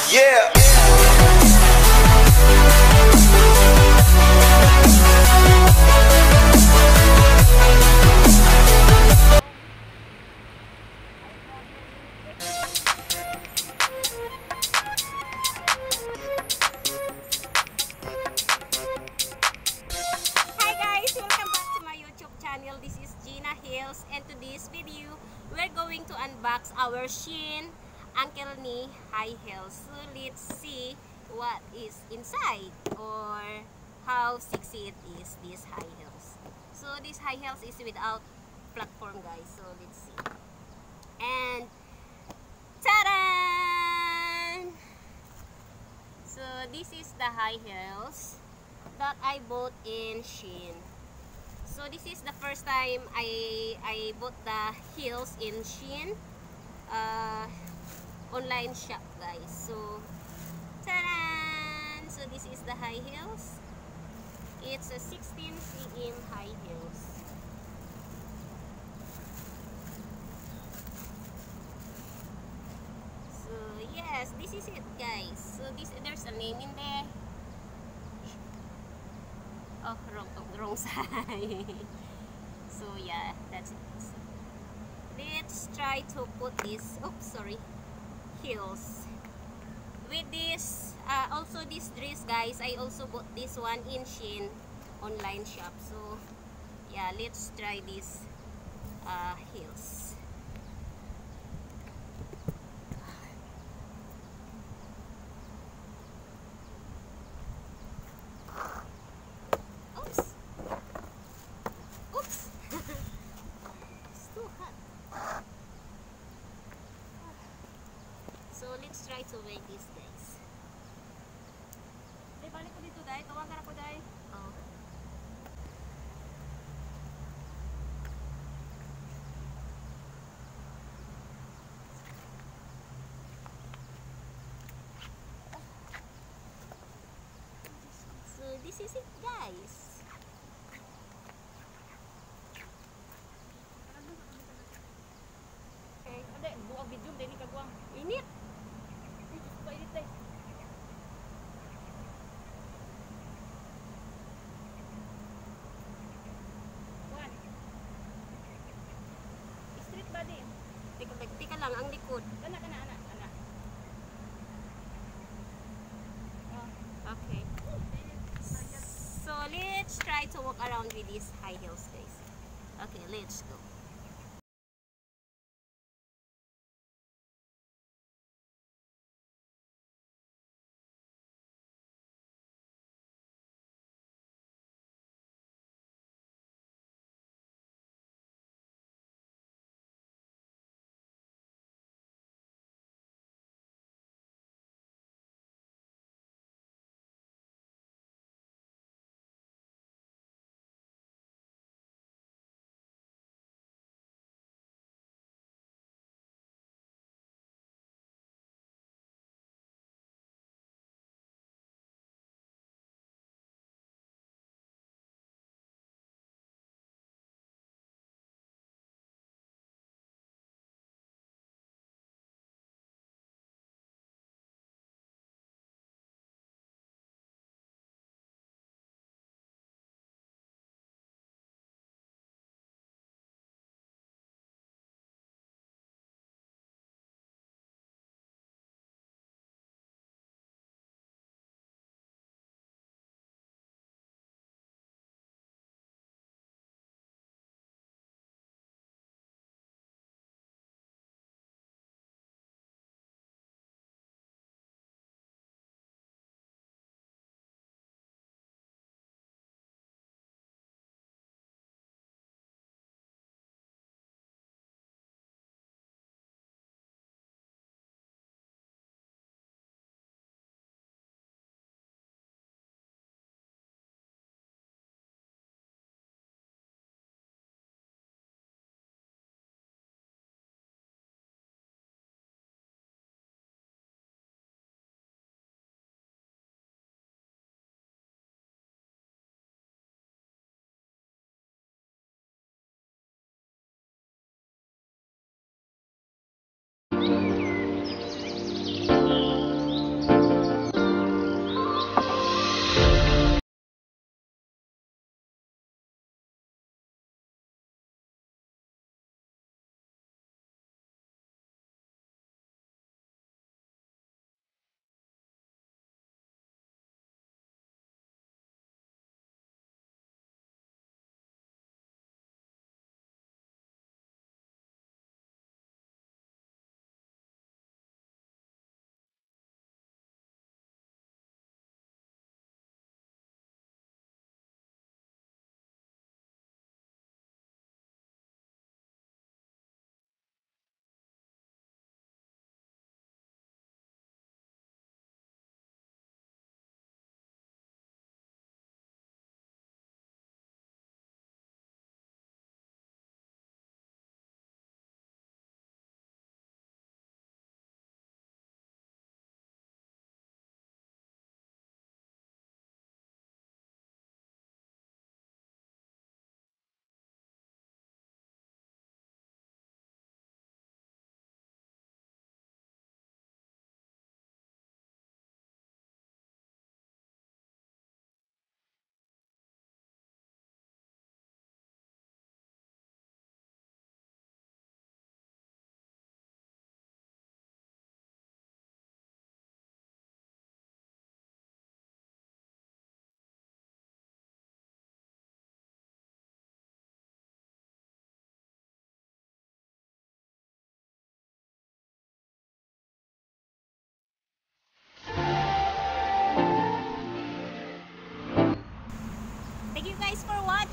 Yeah. Hi guys! Welcome back to my YouTube channel. This is Gina Hills, and to this video, we're going to unbox our Shein Uncle Knee high heels. So let's see what is inside or how sexy it is, these high heels. So this high heels is without platform, guys. So let's see. And ta-da! So this is the high heels that I bought in Shein. So this is the first time I bought the heels in Shein online shop, guys. So ta-da! So this is the high heels. It's a 16 cm high heels. So yes, this is it, guys. So there's a name in there. Oh, wrong side. So yeah, that's it. Let's try to put this, oops, sorry, heels with this. Also this dress, guys, I also bought this one in Shein online shop. So yeah, let's try this heels. Oops. Oops. It's too hot. So let's try to wear this, guys. Day, balik ko dito, Day. Tawagan ako, Day. Oh. So this is it, guys. Okay. Ade, buwag video, Day, ni kagwang. Init. Ay, Diyos ko, init, Day. One. Street body. Tika lang, ang likod. Kana, kana, ana, ana. Oh. Okay. So let's try to walk around with these high heels, guys. Okay, let's go.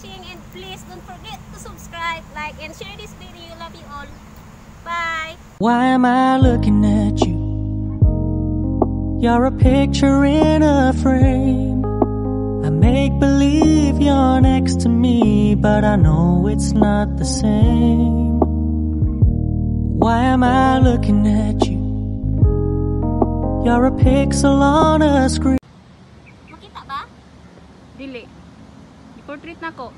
watching, and please don't forget to subscribe, like, and share this video. Love you all. Bye. Why am I looking at you? You're a picture in a frame. I make believe you're next to me, but I know it's not the same. Why am I looking at you? You're a pixel on a screen. Makita ba? Dili. I-portrait na ko.